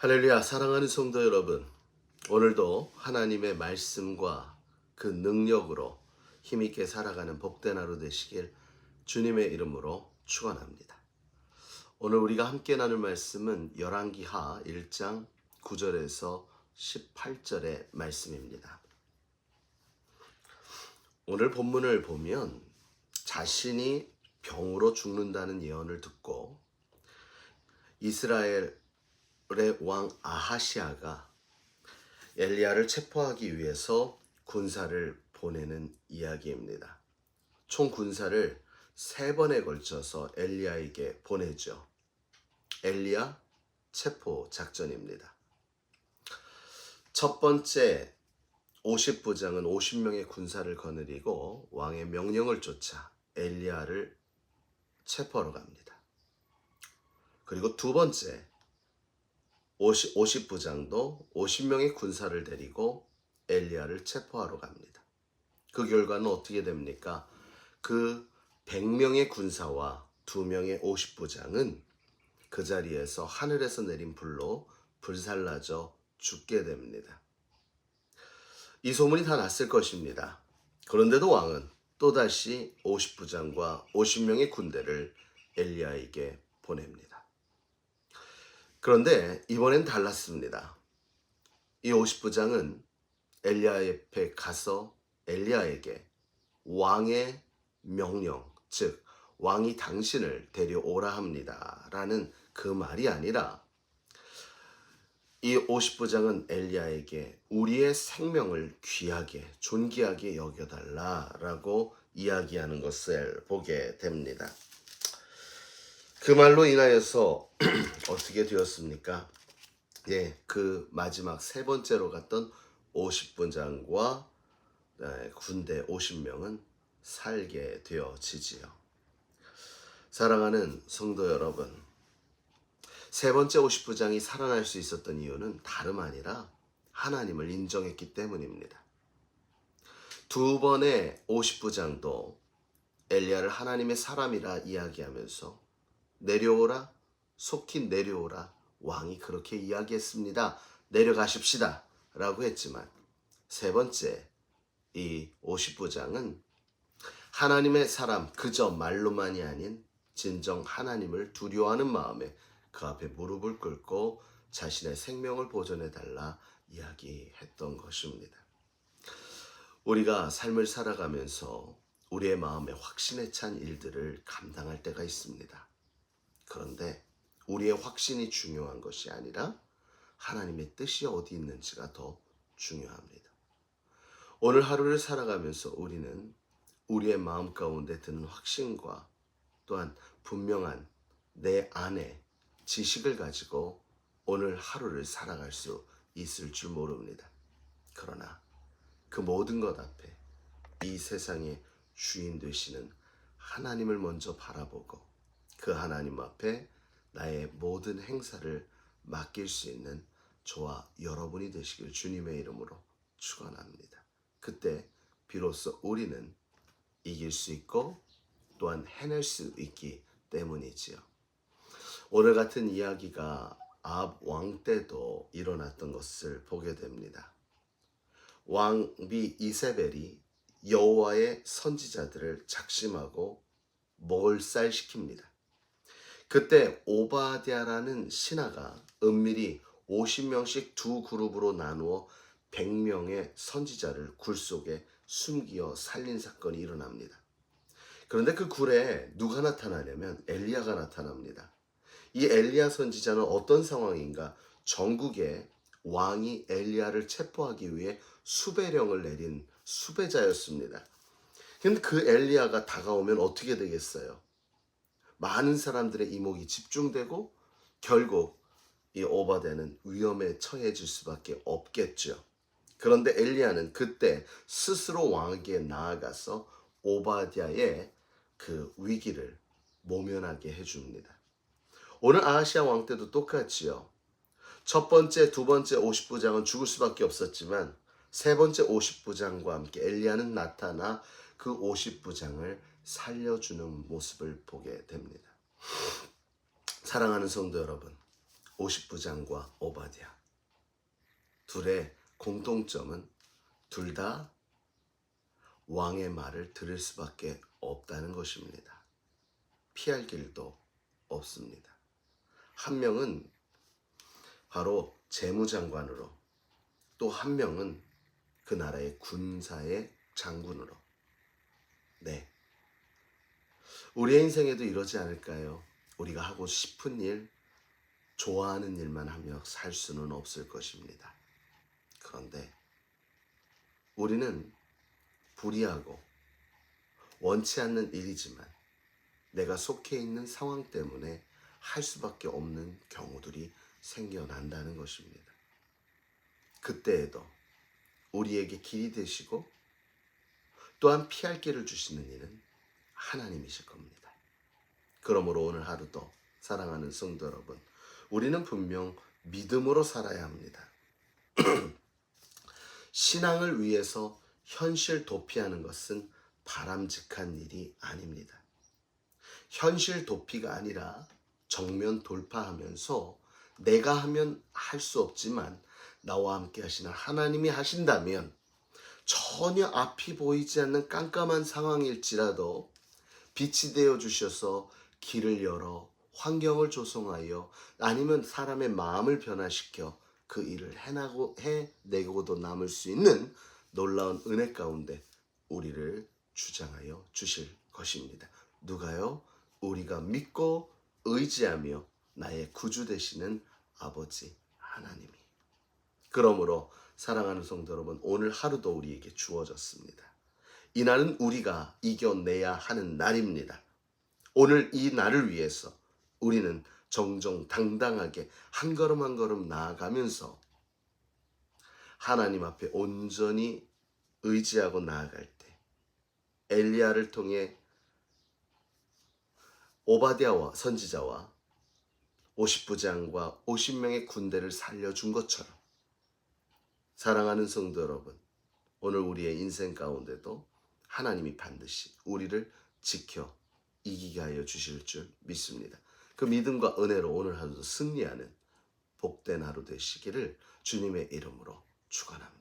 할렐루야, 사랑하는 성도 여러분, 오늘도 하나님의 말씀과 그 능력으로 힘있게 살아가는 복된 하루 되시길 주님의 이름으로 축원합니다. 오늘 우리가 함께 나눌 말씀은 열왕기하 1장 9절에서 18절의 말씀입니다. 오늘 본문을 보면 자신이 병으로 죽는다는 예언을 듣고 이스라엘의 왕 아하시아가 엘리야를 체포하기 위해서 군사를 보내는 이야기입니다. 총 군사를 3번에 걸쳐서 엘리야에게 보내죠. 엘리야 체포 작전입니다. 첫 번째 50부장은 50명의 군사를 거느리고 왕의 명령을 쫓아 엘리야를 체포하러 갑니다. 그리고 두 번째 50부장도 50명의 군사를 데리고 엘리야를 체포하러 갑니다. 그 결과는 어떻게 됩니까? 그 100명의 군사와 2명의 50부장은 그 자리에서 하늘에서 내린 불로 불살라져 죽게 됩니다. 이 소문이 다 났을 것입니다. 그런데도 왕은 또다시 50부장과 50명의 군대를 엘리야에게 보냅니다. 그런데 이번엔 달랐습니다. 이 50부장은 엘리야 옆에 가서 엘리야에게 왕의 명령, 즉 왕이 당신을 데려오라 합니다 라는 그 말이 아니라 이 50부장은 엘리야에게 우리의 생명을 귀하게 존귀하게 여겨달라라고 이야기하는 것을 보게 됩니다. 그 말로 인하여서 어떻게 되었습니까? 그 마지막 3번째로 갔던 50부장과 군대 50명은 살게 되어지지요. 사랑하는 성도 여러분, 3번째 50부장이 살아날 수 있었던 이유는 다름 아니라 하나님을 인정했기 때문입니다. 2번의 50부장도 엘리야를 하나님의 사람이라 이야기하면서 내려오라, 속히 내려오라, 왕이 그렇게 이야기했습니다. 내려가십시다 라고 했지만 3번째 이 50부장은 하나님의 사람, 그저 말로만이 아닌 진정 하나님을 두려워하는 마음에 그 앞에 무릎을 꿇고 자신의 생명을 보존해달라 이야기했던 것입니다. 우리가 삶을 살아가면서 우리의 마음에 확신에 찬 일들을 감당할 때가 있습니다. 그런데 우리의 확신이 중요한 것이 아니라 하나님의 뜻이 어디 있는지가 더 중요합니다. 오늘 하루를 살아가면서 우리는 우리의 마음 가운데 드는 확신과 또한 분명한 내 안에 지식을 가지고 오늘 하루를 살아갈 수 있을 줄 모릅니다. 그러나 그 모든 것 앞에 이 세상의 주인 되시는 하나님을 먼저 바라보고 그 하나님 앞에 나의 모든 행사를 맡길 수 있는 저와 여러분이 되시길 주님의 이름으로 축원합니다. 그때 비로소 우리는 이길 수 있고 또한 해낼 수 있기 때문이지요. 오늘 같은 이야기가 아합 왕 때도 일어났던 것을 보게 됩니다. 왕비 이세벨이 여호와의 선지자들을 작심하고 몰살시킵니다. 그때 오바댜라는 신하가 은밀히 50명씩 두 그룹으로 나누어 100명의 선지자를 굴 속에 숨기어 살린 사건이 일어납니다. 그런데 그 굴에 누가 나타나냐면 엘리야가 나타납니다. 이 엘리야 선지자는 어떤 상황인가? 전국에 왕이 엘리야를 체포하기 위해 수배령을 내린 수배자였습니다. 근데 그 엘리야가 다가오면 어떻게 되겠어요? 많은 사람들의 이목이 집중되고 결국 이 오바댜는 위험에 처해질 수밖에 없겠죠. 그런데 엘리야는 그때 스스로 왕에게 나아가서 오바댜의 그 위기를 모면하게 해줍니다. 오늘 아하시아 왕 때도 똑같지요. 첫 번째, 두 번째 50부장은 죽을 수밖에 없었지만 3번째 50부장과 함께 엘리야는 나타나 그 50부장을 살려주는 모습을 보게 됩니다. 사랑하는 성도 여러분, 50부장과 오바댜. 둘의 공통점은 둘 다 왕의 말을 들을 수밖에 없다는 것입니다. 피할 길도 없습니다. 한 명은 바로 재무장관으로, 또 한 명은 그 나라의 군사의 장군으로. 네. 우리의 인생에도 이러지 않을까요? 우리가 하고 싶은 일, 좋아하는 일만 하며 살 수는 없을 것입니다. 그런데 우리는 불의하고 원치 않는 일이지만 내가 속해 있는 상황 때문에 할 수밖에 없는 경우들이 생겨난다는 것입니다. 그때에도 우리에게 길이 되시고 또한 피할 길을 주시는 이는 하나님이실 겁니다. 그러므로 오늘 하루도 사랑하는 성도 여러분, 우리는 분명 믿음으로 살아야 합니다. 신앙을 위해서 현실 도피하는 것은 바람직한 일이 아닙니다. 현실 도피가 아니라 정면 돌파하면서 내가 하면 할 수 없지만 나와 함께 하시는 하나님이 하신다면 전혀 앞이 보이지 않는 깜깜한 상황일지라도 빛이 되어 주셔서 길을 열어 환경을 조성하여 아니면 사람의 마음을 변화시켜 그 일을 해내고도 남을 수 있는 놀라운 은혜 가운데 우리를 주장하여 주실 것입니다. 누가요? 우리가 믿고 의지하며 나의 구주 되시는 아버지 하나님이. 그러므로 사랑하는 성도 여러분, 오늘 하루도 우리에게 주어졌습니다. 이 날은 우리가 이겨내야 하는 날입니다. 오늘 이 날을 위해서 우리는 정정당당하게 한 걸음 한 걸음 나아가면서 하나님 앞에 온전히 의지하고 나아갈 때 엘리야를 통해 오바댜와 선지자와 50부장과 50명의 군대를 살려준 것처럼 사랑하는 성도 여러분, 오늘 우리의 인생 가운데도 하나님이 반드시 우리를 지켜 이기게 하여 주실 줄 믿습니다. 그 믿음과 은혜로 오늘 하루도 승리하는 복된 하루 되시기를 주님의 이름으로 축원합니다.